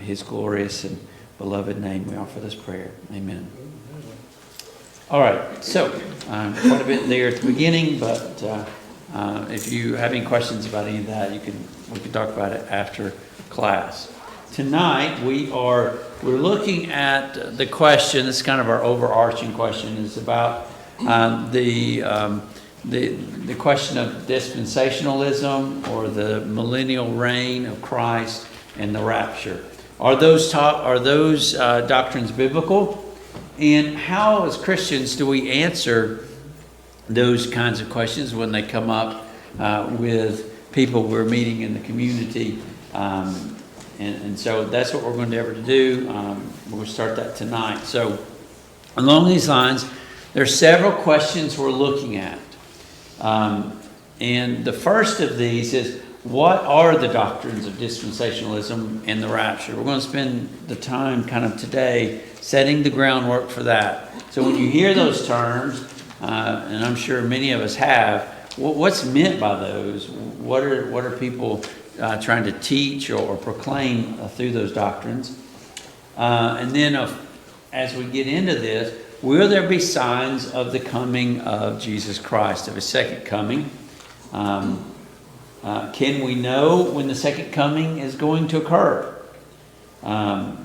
His glorious and beloved name, we offer this prayer. Amen. All right, so quite a bit there at the beginning, but if you have any questions about any of that, we can talk about it after class. Tonight we're looking at the question. This is kind of our overarching question. Is about the question of dispensationalism or the millennial reign of Christ and the rapture. Are those doctrines biblical? And how, as Christians, do we answer those kinds of questions when they come up with people we're meeting in the community? And so that's what we're going to endeavor to do. We're going to start that tonight. So along these lines, there are several questions we're looking at. And the first of these is, what are the doctrines of dispensationalism and the rapture? We're going to spend the time kind of today setting the groundwork for that. So when you hear those terms, and I'm sure many of us have, what's meant by those? What are people trying to teach or proclaim through those doctrines? And then as we get into this, will there be signs of the coming of Jesus Christ, of His second coming? Can we know when the second coming is going to occur? I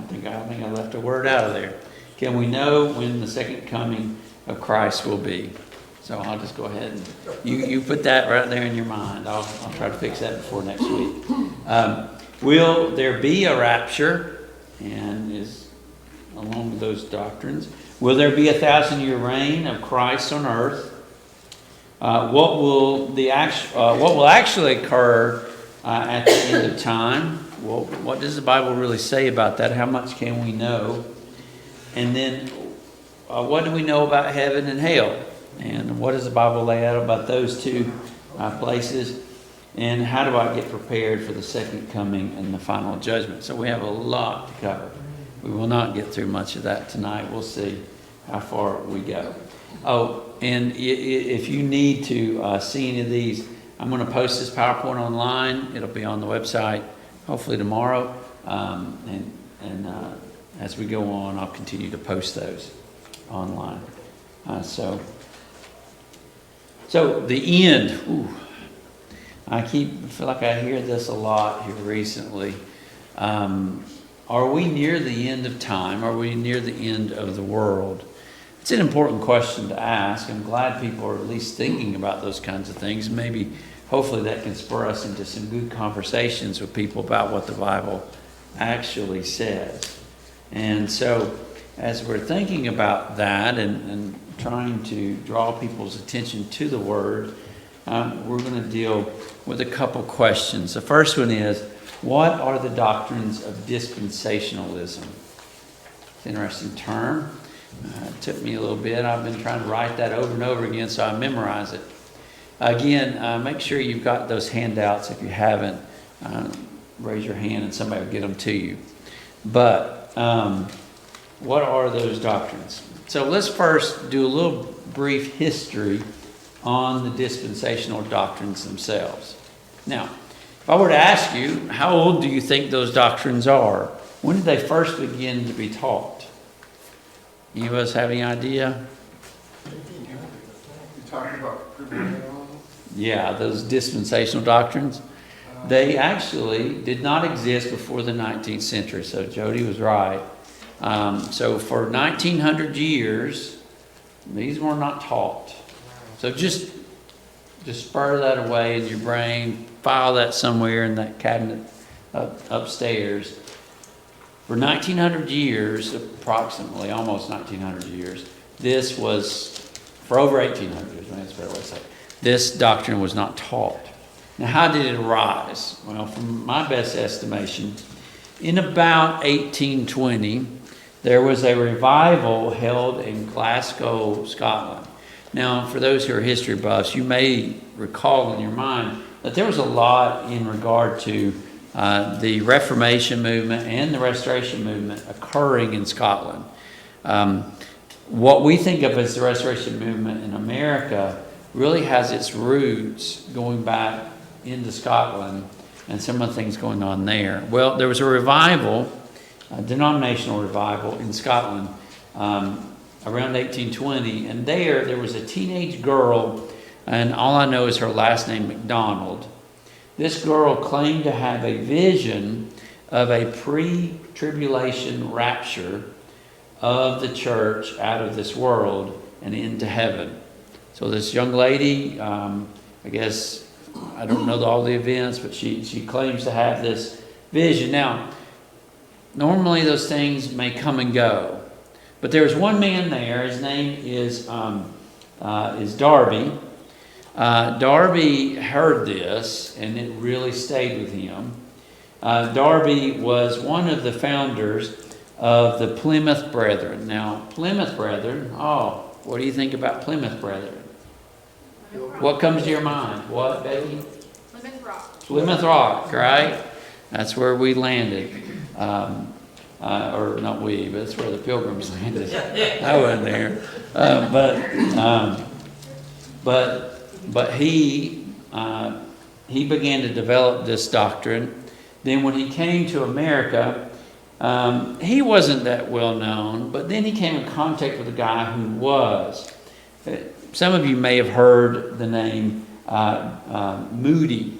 think I left a word out of there. Can we know when the second coming of Christ will be? So I'll just go ahead and you put that right there in your mind. I'll try to fix that before next week. Will there be a rapture? And is along with those doctrines. Will there be a 1,000-year reign of Christ on earth? What will actually occur at the end of time? Well, what does the Bible really say about that? How much can we know? And then, what do we know about heaven and hell? And what does the Bible lay out about those two places? And how do I get prepared for the second coming and the final judgment? So we have a lot to cover. We will not get through much of that tonight. We'll see how far we go. Oh, and if you need to see any of these, I'm going to post this PowerPoint online. It'll be on the website hopefully tomorrow. And as we go on, I'll continue to post those online. So the end. Ooh, I feel like I hear this a lot here recently. Are we near the end of time? Are we near the end of the world? It's an important question to ask. I'm glad people are at least thinking about those kinds of things. Maybe, hopefully that can spur us into some good conversations with people about what the Bible actually says. And so, as we're thinking about that and trying to draw people's attention to the Word, we're going to deal with a couple questions. The first one is, what are the doctrines of dispensationalism? It's an interesting term. It took me a little bit. I've been trying to write that over and over again so I memorize it. Again, make sure you've got those handouts. If you haven't, raise your hand and somebody will get them to you. But what are those doctrines? So let's first do a little brief history on the dispensational doctrines themselves. Now, if I were to ask you, how old do you think those doctrines are? When did they first begin to be taught? Any of us have any idea? You're talking about premillennialism? Yeah, those dispensational doctrines. They actually did not exist before the 19th century, so Jody was right. So for 1900 years, these were not taught. So just spur that away in your brain, file that somewhere in that cabinet upstairs. For 1900 years, approximately, almost 1900 years, this was, for over 1800 years, that's a fair way to say, this doctrine was not taught. Now, how did it arise? Well, from my best estimation, in about 1820, there was a revival held in Glasgow, Scotland. Now, for those who are history buffs, you may recall in your mind that there was a lot in regard to the Reformation movement and the Restoration movement occurring in Scotland. What we think of as the Restoration movement in America really has its roots going back into Scotland and some of the things going on there. Well, there was a revival, a denominational revival in Scotland around 1820, and there was a teenage girl, and all I know is her last name, MacDonald. This girl claimed to have a vision of a pre-tribulation rapture of the church out of this world and into heaven. So this young lady, I guess, I don't know all the events, but she claims to have this vision. Now, normally those things may come and go, but there was one man there. His name is Darby. Darby heard this, and it really stayed with him. Darby was one of the founders of the Plymouth Brethren. Now, Plymouth Brethren, what do you think about Plymouth Brethren? What comes to your mind? What, Becky? Plymouth Rock. Plymouth Rock, right? That's where we landed. Or not we, but that's where the Pilgrims landed. I wasn't there. But he began to develop this doctrine. Then when he came to America, he wasn't that well known, but then he came in contact with a guy who was. Some of you may have heard the name Moody,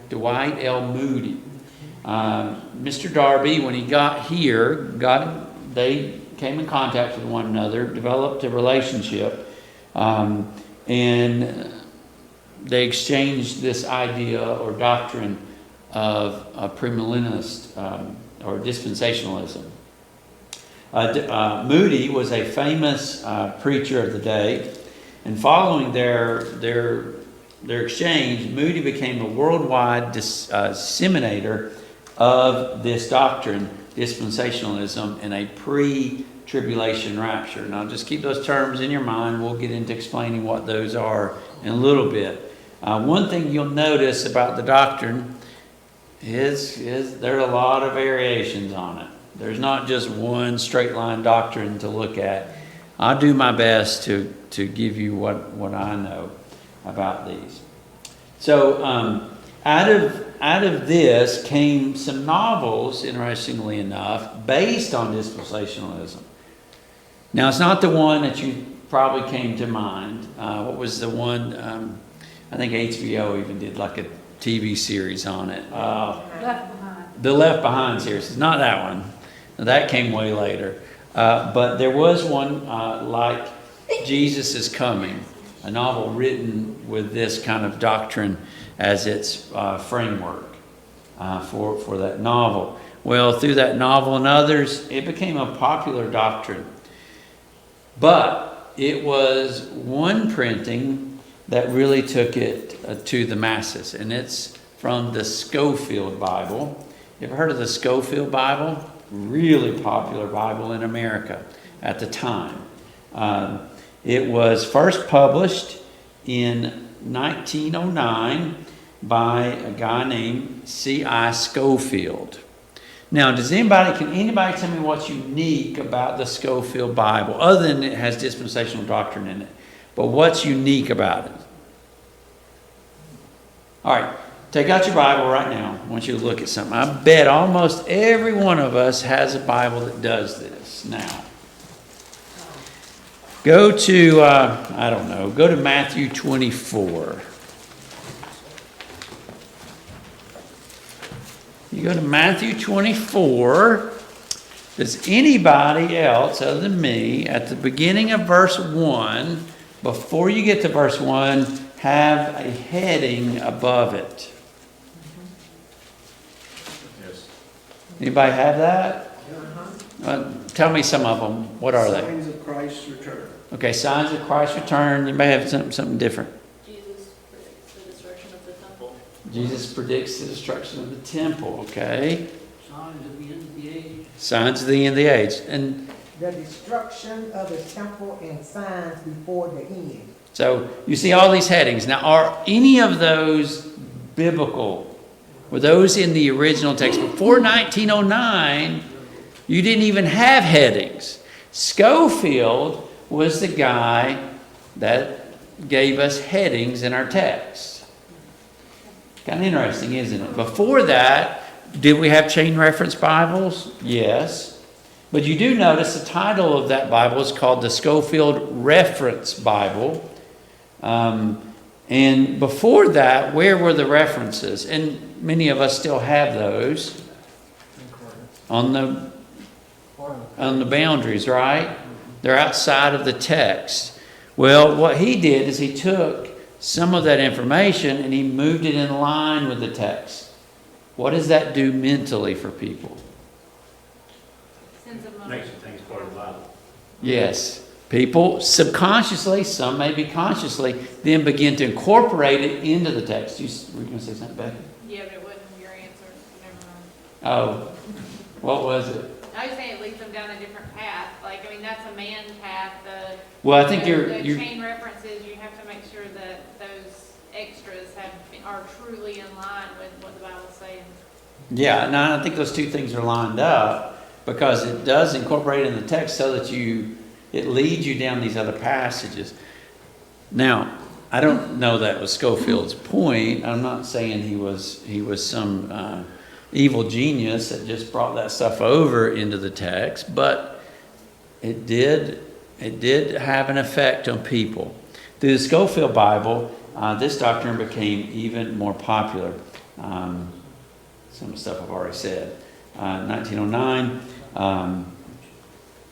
Dwight L. Moody. Mr. Darby, when he got here, they came in contact with one another, developed a relationship, and they exchanged this idea or doctrine of premillennialist or dispensationalism. Moody was a famous preacher of the day, and following their exchange, Moody became a worldwide disseminator of this doctrine, dispensationalism, and a pre-tribulation rapture. Now, just keep those terms in your mind. We'll get into explaining what those are in a little bit. One thing you'll notice about the doctrine is there are a lot of variations on it. There's not just one straight line doctrine to look at. I'll do my best to give you what I know about these. So out of this came some novels, interestingly enough, based on dispensationalism. Now, it's not the one that you probably came to mind. What was the one? I think HBO even did like a TV series on it. Left Behind. The Left Behind series. It's not that one. That came way later. But there was one like Jesus is Coming, a novel written with this kind of doctrine as its framework for that novel. Well, through that novel and others, it became a popular doctrine. But it was one printing that really took it to the masses, and it's from the Scofield Bible. You ever heard of the Scofield Bible? Really popular Bible in America at the time. It was first published in 1909 by a guy named C.I. Scofield. Now, can anybody tell me what's unique about the Scofield Bible, other than it has dispensational doctrine in it? But what's unique about it? All right, take out your Bible right now. I want you to look at something. I bet almost every one of us has a Bible that does this now. Go to, go to Matthew 24. You go to Matthew 24. Does anybody else other than me, at the beginning of verse 1, before you get to verse 1, have a heading above it? Yes. Anybody have that? Tell me some of them. What are they? Signs of Christ's return. Okay, signs of Christ's return. You may have something different. Jesus predicts the destruction of the temple. Jesus predicts the destruction of the temple. Okay. Signs of the end of the age. Signs of the end of the age. And The destruction of the temple and signs before the end. so you see all these headings. Now, are any of those biblical? Were those in the original text? Before 1909, you didn't even have headings. Scofield was the guy that gave us headings in our text. Kind of interesting, isn't it? Before that, did we have chain reference Bibles? Yes. But you do notice the title of that Bible is called the Schofield Reference Bible. And before that, where were the references? And many of us still have those on the boundaries, right? They're outside of the text. Well, what he did is he took some of that information and he moved it in line with the text. What does that do mentally for people? Makes the things part of the Bible. Yes. People subconsciously, some maybe consciously, then begin to incorporate it into the text. Were you going to say something, Becky? Yeah, but it wasn't your answer. Never mind. Oh, what was it? I was saying it leads them down a different path. Like, I mean, that's a man path. Well, I think the you're chain references, you have to make sure that those extras are truly in line with what the Bible's saying. yeah, and I think those two things are lined up because it does incorporate in the text so that it leads you down these other passages. Now, I don't know that was Scofield's point. I'm not saying he was some evil genius that just brought that stuff over into the text, but it did have an effect on people. Through the Scofield Bible, this doctrine became even more popular. Some of the stuff I've already said. 1909,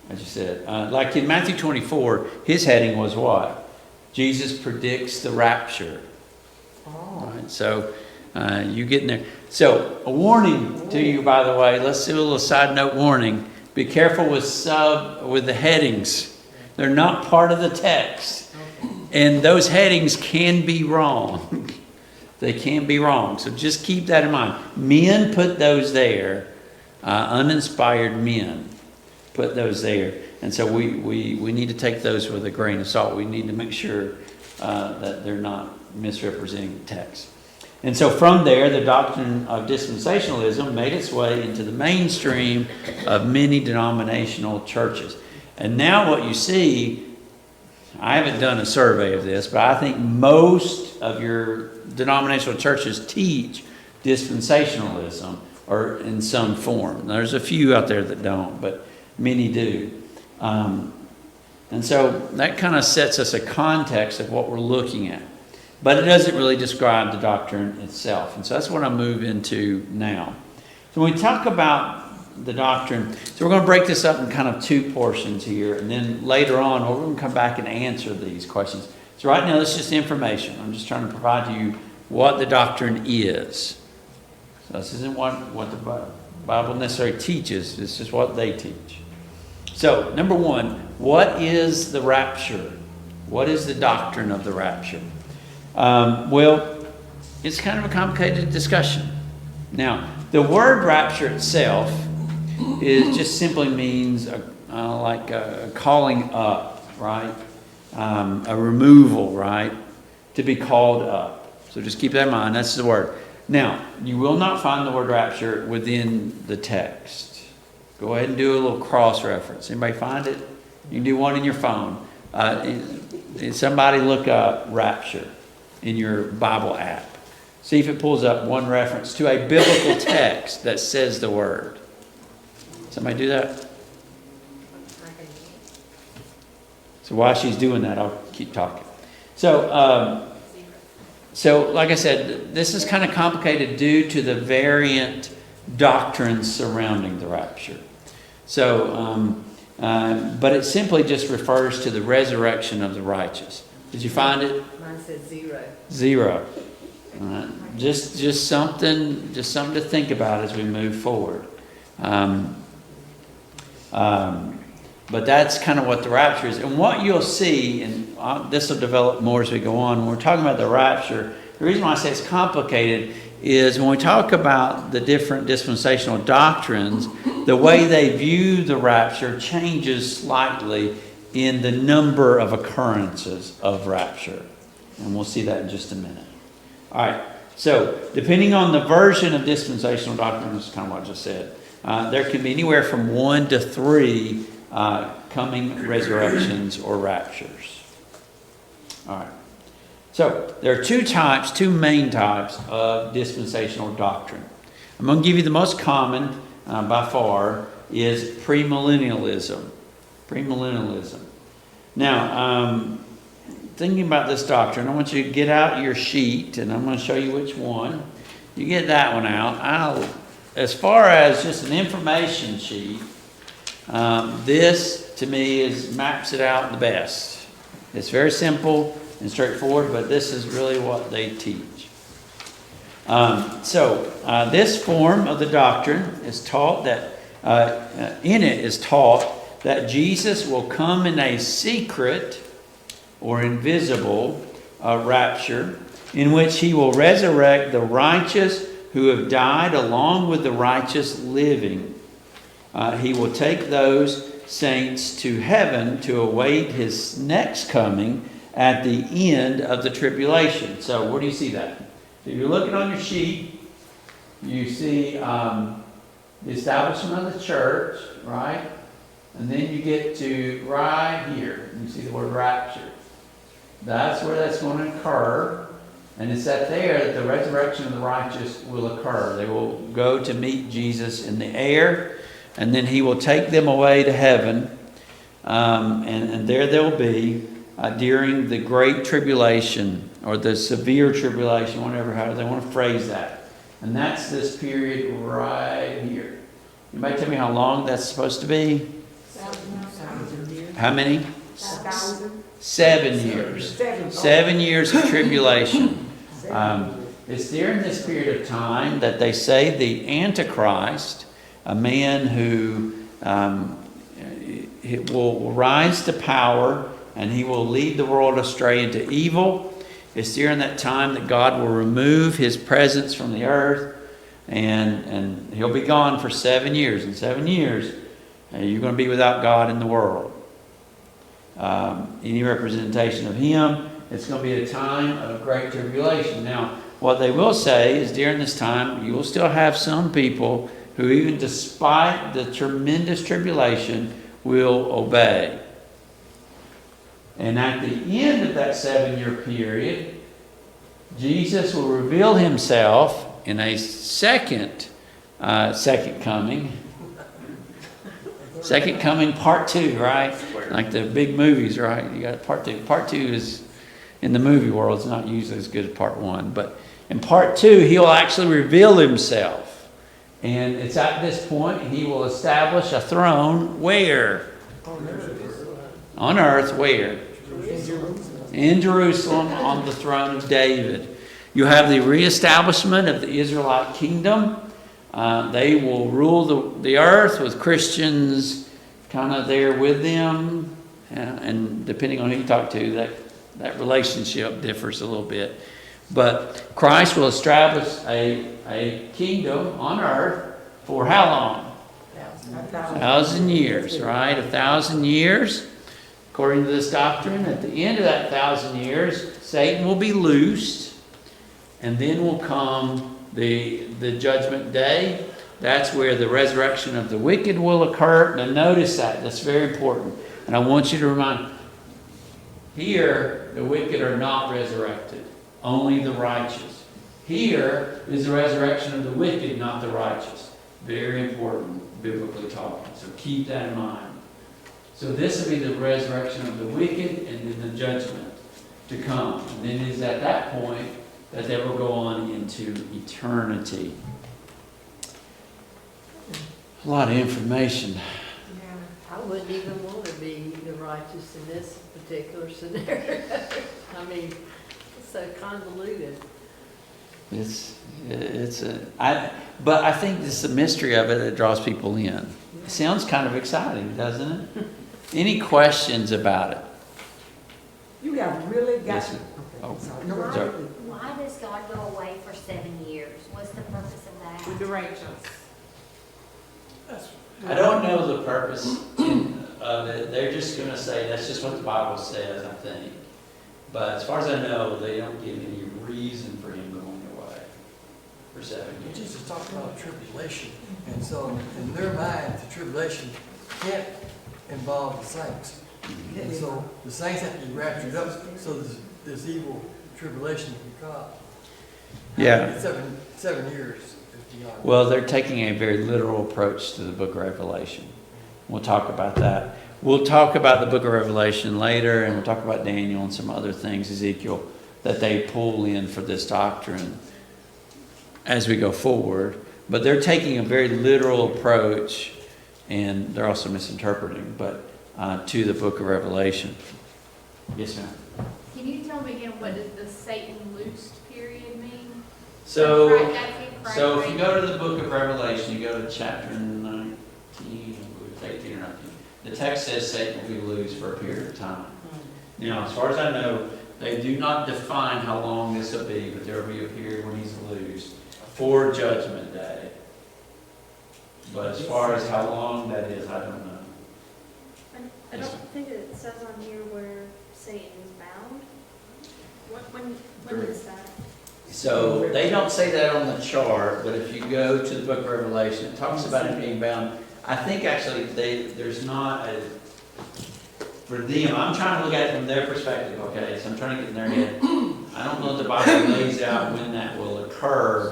as you said, like in Matthew 24, his heading was what? Jesus predicts the rapture. Right? So you get in there. So a warning to you, by the way. Let's do a little side note warning. Be careful with the headings. They're not part of the text, and those headings can be wrong. They can be wrong. So just keep that in mind. Men put those there. Uninspired men put those there. And so we need to take those with a grain of salt. We need to make sure that they're not misrepresenting the text. And so from there, the doctrine of dispensationalism made its way into the mainstream of many denominational churches. And now what you see, I haven't done a survey of this, but I think most of your denominational churches teach dispensationalism or in some form. There's a few out there that don't, but many do. And so that kind of sets us a context of what we're looking at. But it doesn't really describe the doctrine itself. And so that's what I move into now. So when we talk about the doctrine, so we're going to break this up in kind of two portions here. And then later on, we're going to come back and answer these questions. So right now, this is just information. I'm just trying to provide you what the doctrine is. So this isn't what the Bible necessarily teaches. This is what they teach. So, number one, what is the rapture? What is the doctrine of the rapture? Well, it's kind of a complicated discussion. Now, the word rapture itself just simply means like a calling up, right? A removal, right? To be called up. So just keep that in mind. That's the word. Now, you will not find the word rapture within the text. Go ahead and do a little cross-reference. Anybody find it? You can do one in your phone. Somebody look up rapture in your Bible app. See if it pulls up one reference to a biblical text that says the word. Somebody do that? So while she's doing that, I'll keep talking. So like I said, this is kind of complicated due to the variant doctrines surrounding the rapture. So, but it simply just refers to the resurrection of the righteous. Did you find it? Mine said 0. 0. All right. Just something to think about as we move forward. But that's kind of what the rapture is. And what you'll see, and this will develop more as we go on, when we're talking about the rapture, the reason why I say it's complicated is when we talk about the different dispensational doctrines, the way they view the rapture changes slightly in the number of occurrences of rapture. And we'll see that in just a minute. All right. So, depending on the version of dispensational doctrine, this is kind of what I just said, there can be anywhere from 1 to 3 coming resurrections or raptures. All right. So there are two main types of dispensational doctrine. I'm going to give you the most common by far is premillennialism. Premillennialism. Now, thinking about this doctrine, I want you to get out your sheet, and I'm going to show you which one. You get that one out. As far as just an information sheet, this to me maps it out the best. It's very simple and straightforward, but this is really what they teach. This form of the doctrine is taught that in it is taught that Jesus will come in a secret or invisible rapture, in which he will resurrect the righteous who have died along with the righteous living. He will take those saints to heaven to await his next coming at the end of the tribulation. So where do you see that? If you're looking on your sheet, you see the establishment of the church, right? And then you get to right here. You see the word rapture. That's where that's going to occur. And it's that there that the resurrection of the righteous will occur. They will go to meet Jesus in the air, and then he will take them away to heaven. And there they'll be during the great tribulation, or the severe tribulation, whatever, how they want to phrase that. And that's this period right here. You might tell me how long that's supposed to be? How many? 7 years. 7 years of tribulation. It's during this period of time that they say the Antichrist, a man who will rise to power and he will lead the world astray into evil. It's during that time that God will remove his presence from the earth, and he'll be gone for 7 years. In 7 years, you're going to be without God in the world. Any representation of him, it's going to be a time of great tribulation. Now, what they will say is during this time, you will still have some people who, even despite the tremendous tribulation, will obey. And at the end of that 7-year period, Jesus will reveal himself in a second coming. Second coming, part 2, right? Like the big movies, right? You got part 2. Part 2 is, in the movie world, it's not usually as good as part 1. But in part 2, he'll actually reveal himself. And it's at this point he will establish a throne where? On earth, where? In Jerusalem, on the throne of David. You have the reestablishment of the Israelite kingdom. They will rule the earth with Christians kind of there with them. And depending on who you talk to, that relationship differs a little bit. But Christ will establish a kingdom on earth for how long? 1,000 years, right? 1,000 years. According to this doctrine, at the end of that 1,000 years, Satan will be loosed, and then will come the judgment day. That's where the resurrection of the wicked will occur. Now notice that's very important. And I want you to remind, here the wicked are not resurrected, only the righteous. Here is the resurrection of the wicked, not the righteous. Very important, biblically talking. So keep that in mind. So this will be the resurrection of the wicked, and then the judgment to come. And then it is at that point that they will go on into eternity. A lot of information. I wouldn't even want to be the righteous in this particular scenario. I mean, it's so convoluted. But I think it's the mystery of it that draws people in. It sounds kind of exciting, doesn't it? Any questions about it? You have really got. Yes, ma'am. Okay, Oh, sorry. No, sorry. Why does God go away for 7 years? What's the purpose of that? With the righteous. I don't know the purpose of it. They're just going to say that's just what the Bible says, I think. But as far as I know, they don't give any reason for him going away for 7 years. Jesus talked about tribulation, and so in their mind, the tribulation can't involve the saints. And so the saints have to be raptured up, so this evil tribulation will come. Yeah. 7 years is beyond. Well, they're taking a very literal approach to the book of Revelation. We'll talk about that. We'll talk about the book of Revelation later, and we'll talk about Daniel and some other things, Ezekiel, that they pull in for this doctrine as we go forward. But they're taking a very literal approach, and they're also misinterpreting, but to the book of Revelation. Yes, ma'am. Can you tell me again, what does the Satan loosed period mean? So, That's it, Christ so if you reign. go to the book of Revelation, you go to chapter 19, 18 or 19. The text says Satan will be loose for a period of time. Now, as far as I know, they do not define how long this will be, but there will be a period when he's loose for Judgment Day. But as far as how long that is, I don't know. I don't think it says on here where Satan is bound. When is that? So they don't say that on the chart, but if you go to the book of Revelation, it talks about him being bound. I think actually there's not a, for them, I'm trying to look at it from their perspective, okay? So I'm trying to get in their head. I don't know if the Bible lays out when that will occur,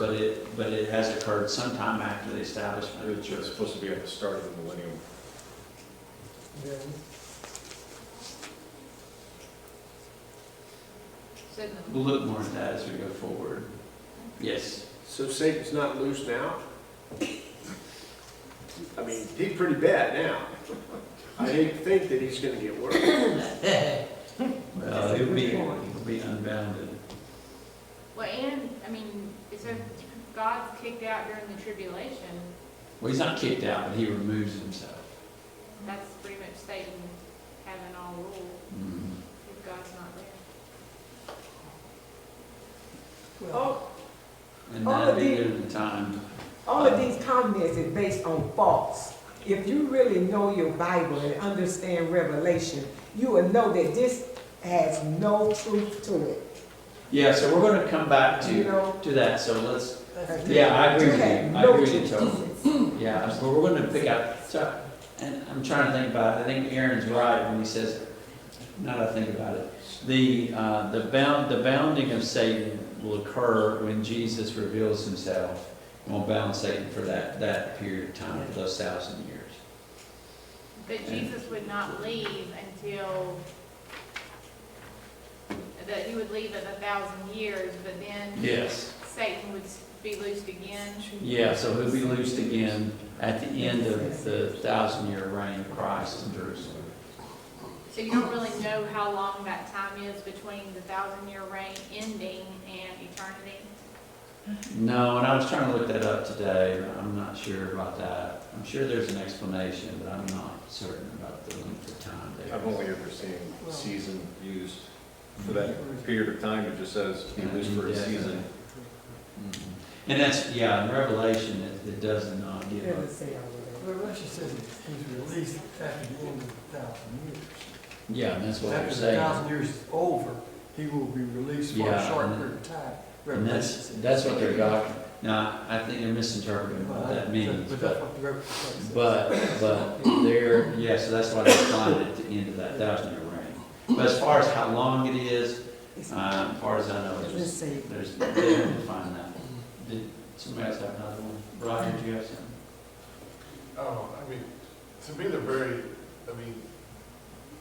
but it has occurred sometime after the establishment of the church. It's supposed to be at the start of the millennium. So the- We'll look more at that as we go forward. Yes. So Satan's not loose now? I mean, he's pretty bad now. I hate to think that he's gonna get worse. Well, he'll be unbounded. Well, and, I mean, is there, God's kicked out during the tribulation, Well, he's not kicked out, but he removes himself. that's pretty much Satan having all rule, Mhm. if God's not there. All, And All that'll of be the- good at the time. all of these comments is based on false. If you really know your Bible and understand Revelation, you will know that this has no truth to it. Yeah, so we're gonna come back You know? to that, so let's, That's- yeah, I agree with you, It had I no agree with you, truth. Tony. Yeah, but we're gonna pick out, so, and I'm trying to think about it, I think Aaron's right when he says, now that I think about it, the bounding of Satan will occur when Jesus reveals himself, and will bound Satan for that period of time, for those 1,000 years. But Jesus would not leave until, that he would leave at 1,000 years, but then Yes. Satan would be loosed again. Yeah, so he'll be loosed again at the end of the 1,000-year reign of Christ in Jerusalem. So you don't really know how long that time is between the 1,000-year reign ending and eternity? No, and I was trying to look that up today, but I'm not sure about that. I'm sure there's an explanation, but I'm not certain about the length of time there. I've only ever seen season used for that period of time. It just says be loose for a season. Mhm. And that's, yeah, in Revelation, it does not give It a, doesn't say all of Well, Russia says he's released after the end of 1,000 years. yeah, and that's what we're After the saying. 1,000 years is over, he will be released for Yeah, a short and- period of time. And that's what they're doctrine. Now, I think they're misinterpreting what that means, But that's what the Revelation says. but they're, yeah, so that's why they're applying it at the end of that 1,000-year reign. But as far as how long it is, it. as far as I know, It doesn't say. they don't define that. Did somebody else have another one? Roger, do you have something? Oh, I mean, to me, they're very, I mean,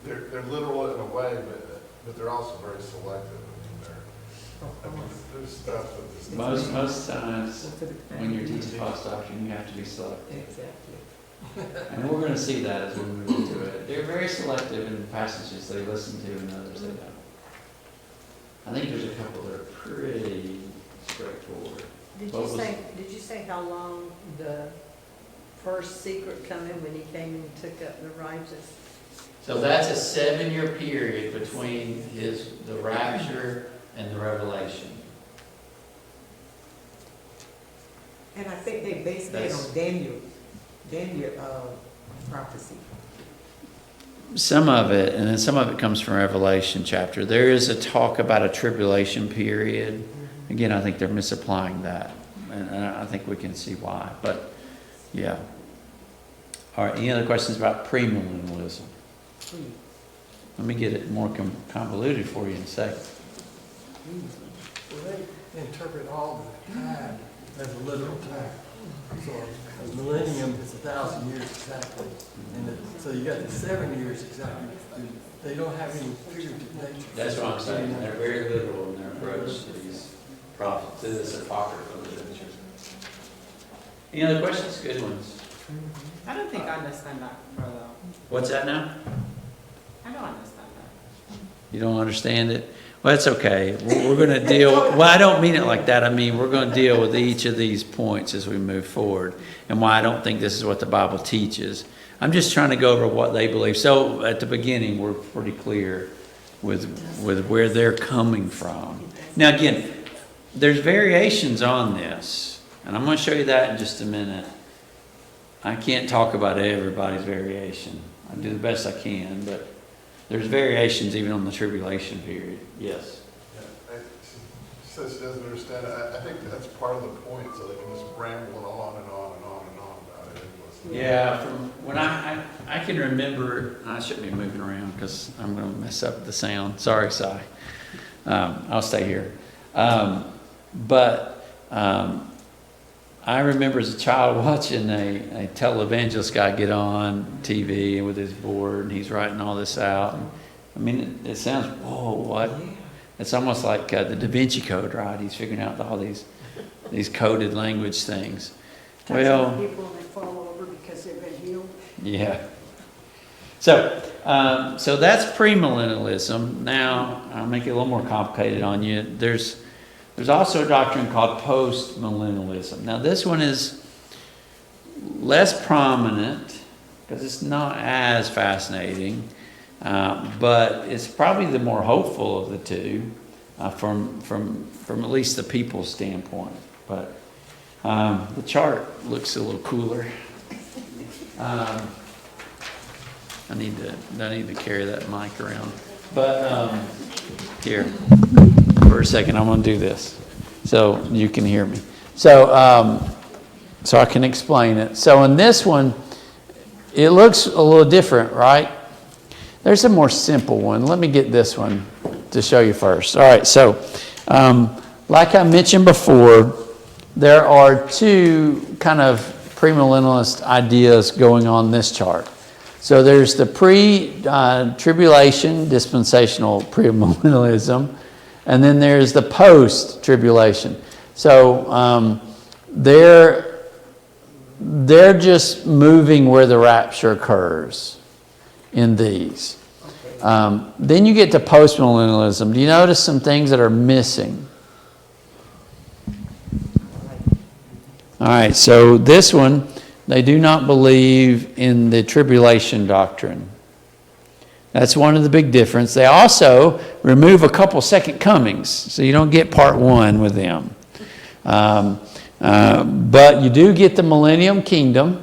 they're literal in a way, but they're also very selective. I mean, there's stuff that just. Most times, when you're teaching false doctrine, you have to be selective. Exactly. And we're going to see that as we move into it. They're very selective in the passages they listen to and others they don't. I think there's a couple that are pretty straightforward. Did What you was- did you say how long the first secret come in when he came and took up the righteous? So that's a 7-year period between the rapture and the revelation. And I think they based that on Daniel prophecy. Some of it, and then some of it comes from Revelation chapter. There is a talk about a tribulation period. Again, I think they're misapplying that, and I think we can see why. But yeah. All right. Any other questions about premillennialism? Let me get it more convoluted for you in a second. Well, they interpret all the time as a literal time. So a millennium is 1,000 years exactly. And so you got the 7 years exactly. They don't have any figurative nature. That's what I'm saying. They're very literal in their approach to these prophets, to this apocryphal literature. Any other questions? Good ones. I don't think I understand that, brother. What's that now? I don't understand that. You don't understand it? Well, that's okay. We're going to deal, well, I don't mean it like that. I mean, we're going to deal with each of these points as we move forward and why I don't think this is what the Bible teaches. I'm just trying to go over what they believe. So at the beginning, we're pretty clear with where they're coming from. Now, again, there's variations on this, and I'm going to show you that in just a minute. I can't talk about everybody's variation. I do the best I can, but there's variations even on the tribulation period. Yes. Yeah, she says she doesn't understand it. I think that's part of the point, so they can just ramble on and on and on and on about it. Yeah, from when I can remember, I shouldn't be moving around because I'm going to mess up the sound. Sorry, Si. I'll stay here. I remember as a child watching a televangelist guy get on TV with his board, and he's writing all this out. I mean, it sounds, whoa, what? It's almost like the Da Vinci Code, right? He's figuring out all these coded language things. Well, people that fall over because they've been healed. yeah. So that's premillennialism. Now, I'll make it a little more complicated on you. There's also a doctrine called postmillennialism. Now, this one is less prominent because it's not as fascinating, but it's probably the more hopeful of the two from at least the people's standpoint. But the chart looks a little cooler. I need to carry that mic around. But here. For a second, I'm going to do this so you can hear me. So I can explain it. So in this one, it looks a little different, right? There's a more simple one. Let me get this one to show you first. All right, so like I mentioned before, there are two kind of premillennialist ideas going on this chart. So there's the pre-tribulation dispensational premillennialism, and then there's the post-tribulation. So they're just moving where the rapture occurs in these. Then you get to post-millennialism. Do you notice some things that are missing? All right, so this one, they do not believe in the tribulation doctrine. That's one of the big difference. They also remove a couple second comings, so you don't get part one with them. But you do get the Millennium Kingdom,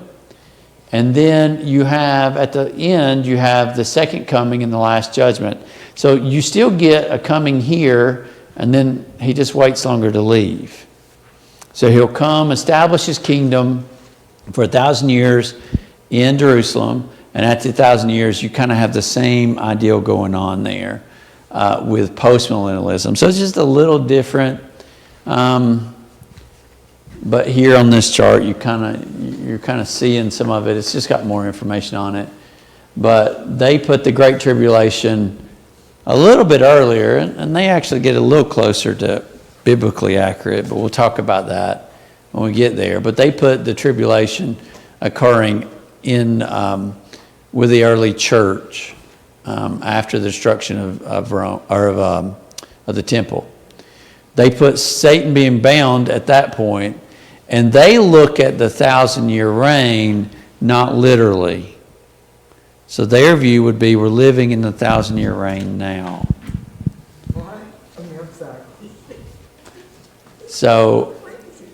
and then you have, at the end, you have the second coming and the last judgment. So you still get a coming here, and then he just waits longer to leave. So he'll come, establish his kingdom for 1,000 years in Jerusalem, and after 1,000 years, you kind of have the same ideal going on there with postmillennialism. So it's just a little different. But here on this chart, you're kind of seeing some of it. It's just got more information on it. But they put the Great Tribulation a little bit earlier, and they actually get a little closer to biblically accurate. But we'll talk about that when we get there. But they put the tribulation occurring in with the early church after the destruction of Rome, or of the temple. They put Satan being bound at that point, and they look at the 1,000-year reign not literally. So their view would be we're living in the 1,000-year reign now. I'm sorry. So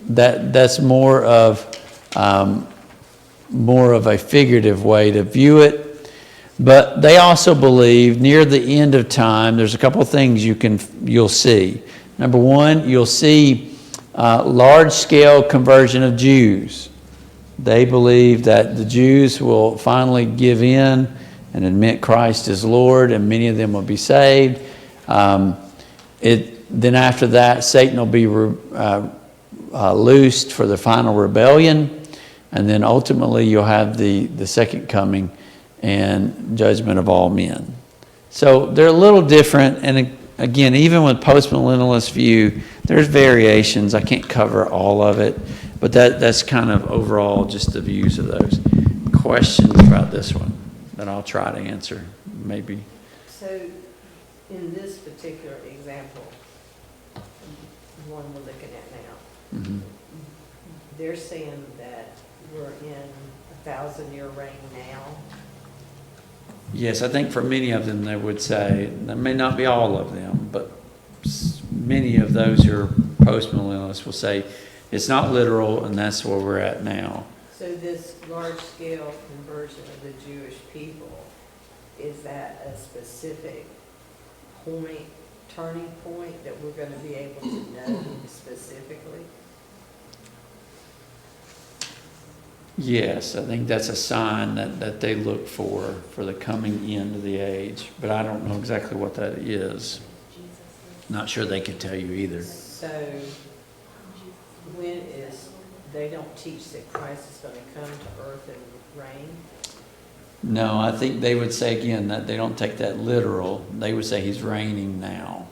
that's more of a figurative way to view it. But they also believe near the end of time, there's a couple of things you'll see. Number one, you'll see large-scale conversion of Jews. They believe that the Jews will finally give in and admit Christ as Lord, and many of them will be saved. then after that, Satan will be loosed for the final rebellion. And then ultimately you'll have the second coming and judgment of all men. So they're a little different. And again, even with postmillennialist view, there's variations. I can't cover all of it. But that's kind of overall just the views of those. Questions about this one that I'll try to answer, maybe. So, in this particular example, the one we're looking at now, Mm-hmm. they're saying that we're in a 1,000-year reign now. Yes, I think for many of them they would say, that may not be all of them, but many of those who are postmillennialists will say it's not literal and that's where we're at now. So this large-scale conversion of the Jewish people, is that a specific point, turning point that we're going to be able to know specifically? Yes, I think that's a sign that they look for the coming end of the age, but I don't know exactly what that is. Not sure they could tell you either. So when they don't teach that Christ is going to come to earth and reign? No, I think they would say again that they don't take that literal. They would say he's reigning now.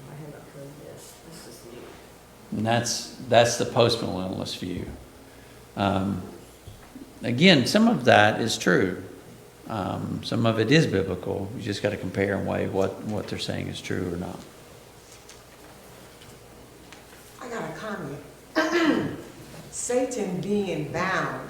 I haven't heard this. This is new. And that's the postmillennialist view. Again, some of that is true. Some of it is biblical. You just got to compare and weigh what they're saying is true or not. I got a comment. Satan being bound,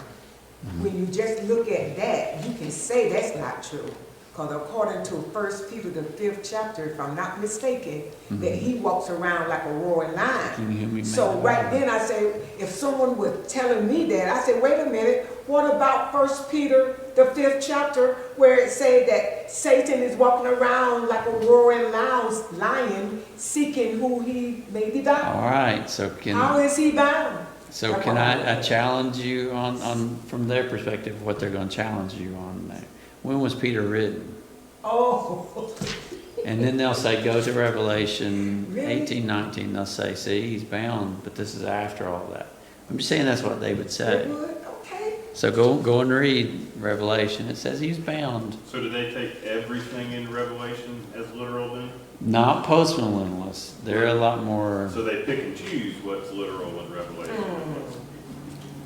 when you just look at that, you can say that's not true. Because according to 1 Peter, the 5th chapter, if I'm not mistaken, that he walks around like a roaring lion. So right then I say, if someone was telling me that, I said, wait a minute, what about 1 Peter, the 5th chapter, where it said that Satan is walking around like a roaring lion, seeking who he may devour? All right, so How is he bound? So can I challenge you on from their perspective what they're going to challenge you on that? When was Peter written? Oh. And then they'll say, go to Revelation Really? 18, 19. They'll say, see, he's bound, but this is after all that. I'm just saying that's what they would say. Okay. So go and read Revelation. It says he's bound. So do they take everything in Revelation as literal then? Not postmillennialists. They're a lot more... So they pick and choose what's literal in Revelation and what's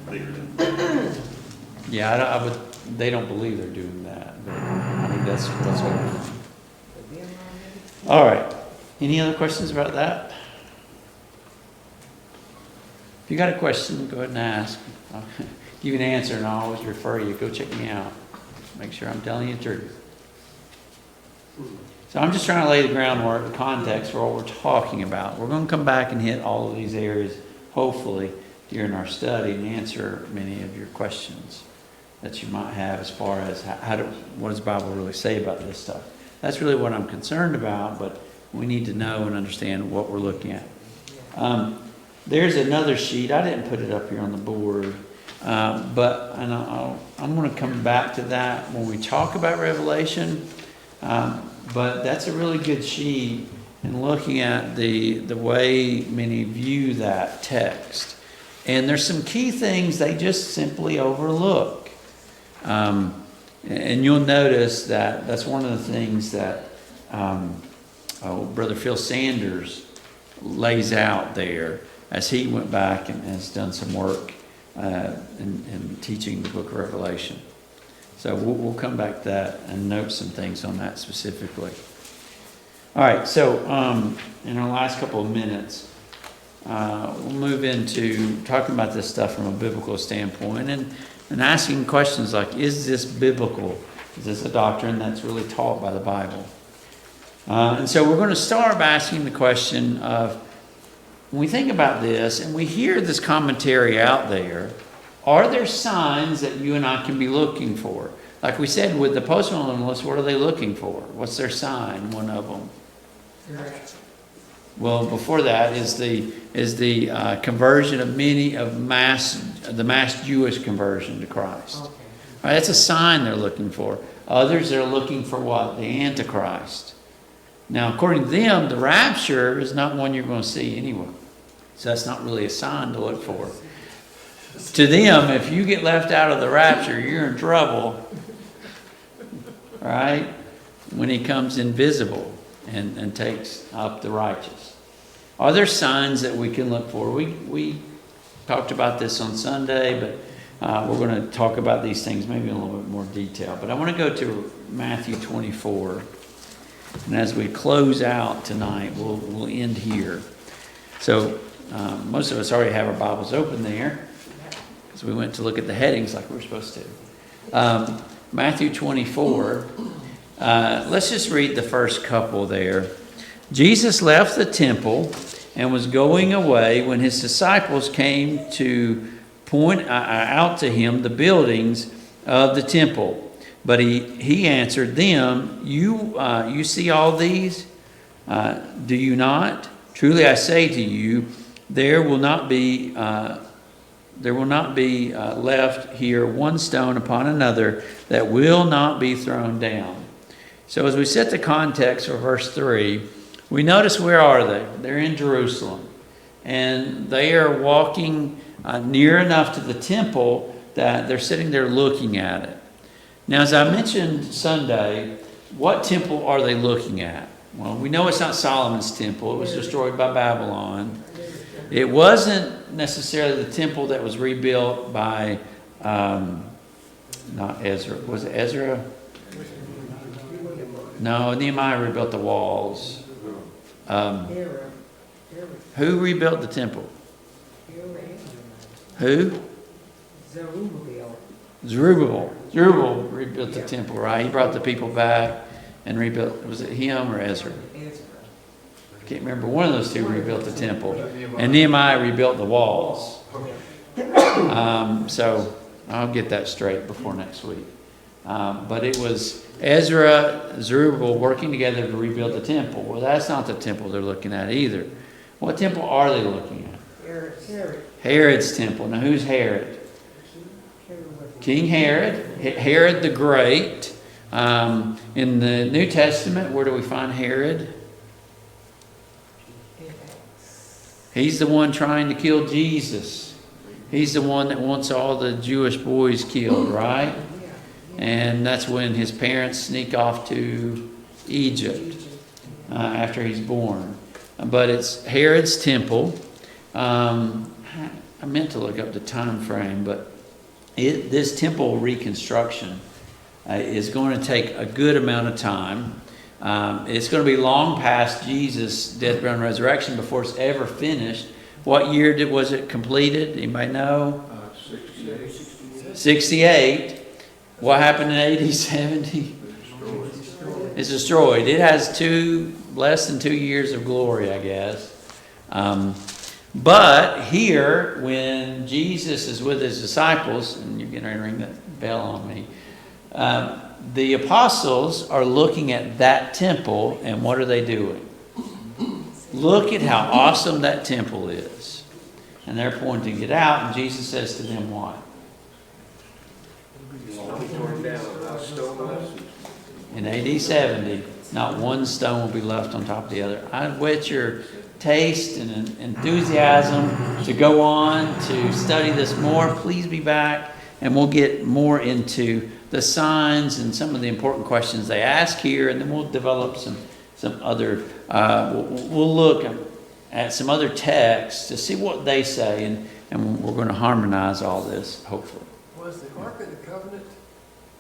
figurative. Yeah, I would. They don't believe they're doing that. But I think that's what's going on. All right. Any other questions about that? If you got a question, go ahead and ask. I'll give you an answer, and I'll always refer you. Go check me out. Make sure I'm telling you the truth. So I'm just trying to lay the groundwork, the context for what we're talking about. We're going to come back and hit all of these areas, hopefully, during our study and answer many of your questions that you might have as far as what does the Bible really say about this stuff. That's really what I'm concerned about, but we need to know and understand what we're looking at. There's another sheet. I didn't put it up here on the board, but I'm going to come back to that when we talk about Revelation. But that's a really good sheet in looking at the way many view that text. And there's some key things they just simply overlook. And you'll notice that that's one of the things that Brother Phil Sanders lays out there as he went back and has done some work in teaching the book of Revelation. So we'll come back to that and note some things on that specifically. All right, so in our last couple of minutes, we'll move into talking about this stuff from a biblical standpoint and asking questions like, is this biblical? Is this a doctrine that's really taught by the Bible? And so we're going to start by asking the question of, when we think about this and we hear this commentary out there, are there signs that you and I can be looking for? Like we said with the postmillennialists, what are they looking for? What's their sign? One of them. Well, before that is the conversion of the mass Jewish conversion to Christ. Okay. All right, that's a sign they're looking for. Others are looking for what? The Antichrist. Now, according to them, the rapture is not one you're going to see anyway. So that's not really a sign to look for. To them, if you get left out of the rapture, you're in trouble. Right? When he comes invisible and takes up the righteous. Are there signs that we can look for? We talked about this on Sunday, but we're going to talk about these things maybe in a little bit more detail. But I want to go to Matthew 24. And as we close out tonight, we'll end here. So most of us already have our Bibles open there, because we went to look at the headings like we were supposed to. Matthew 24. Let's just read the first couple there. Jesus left the temple and was going away when his disciples came to point out to him the buildings of the temple. But he answered them, You see all these? Do you not? Truly I say to you, there will not be left here one stone upon another that will not be thrown down. So as we set the context for verse 3, we notice where are they? They're in Jerusalem. And they are walking near enough to the temple that they're sitting there looking at it. Now, as I mentioned Sunday, what temple are they looking at? Well, we know it's not Solomon's temple. It was destroyed by Babylon. It wasn't necessarily the temple that was rebuilt by, not Ezra. Was it Ezra? No, Nehemiah rebuilt the walls. Who rebuilt the temple? Who? Zerubbabel. Zerubbabel rebuilt the temple, right? He brought the people back and rebuilt. Was it him or Ezra? I can't remember. One of those two rebuilt the temple. And Nehemiah rebuilt the walls. So I'll get that straight before next week. But it was Ezra, Zerubbabel working together to rebuild the temple. Well, that's not the temple they're looking at either. What temple are they looking at? Herod's temple. Now, who's Herod? King Herod. Herod the Great. In the New Testament, where do we find Herod? He's the one trying to kill Jesus. He's the one that wants all the Jewish boys killed, right? And that's when his parents sneak off to Egypt after he's born. But it's Herod's temple. I meant to look up the time frame, but this temple reconstruction is going to take a good amount of time. It's going to be long past Jesus' death, burial, and resurrection before it's ever finished. What year was it completed? Anybody know? 68. What happened in AD 70? It's destroyed. It has less than 2 years of glory, I guess. But here, when Jesus is with his disciples, and you're getting ready to ring that bell on me, the apostles are looking at that temple, and what are they doing? Look at how awesome that temple is. And they're pointing it out, and Jesus says to them what? In AD 70, not one stone will be left on top of the other. I whet your taste and enthusiasm to go on to study this more. Please be back, and we'll get more into the signs and some of the important questions they ask here, and then we'll develop some other. We'll look at some other texts to see what they say, and we're going to harmonize all this, hopefully. Was the Ark of the Covenant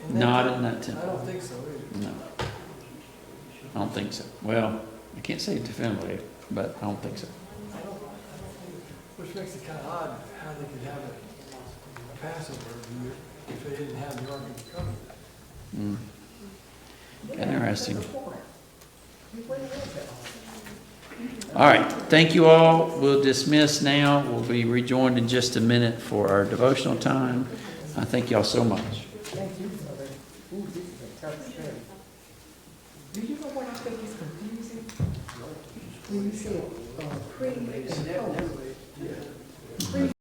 Not in that temple. I don't think so either. No. I don't think so. Well, I can't say definitively, but I don't think so. Which makes it kind of odd how they could have a Passover every year if they didn't have the Ark of the Covenant. Interesting. All right. Thank you all. We'll dismiss now. We'll be rejoined in just a minute for our devotional time. I thank you all so much. Thank you, brother. Ooh, this is a tough study. Do you know what I think is confusing? When you said pre and post. Pre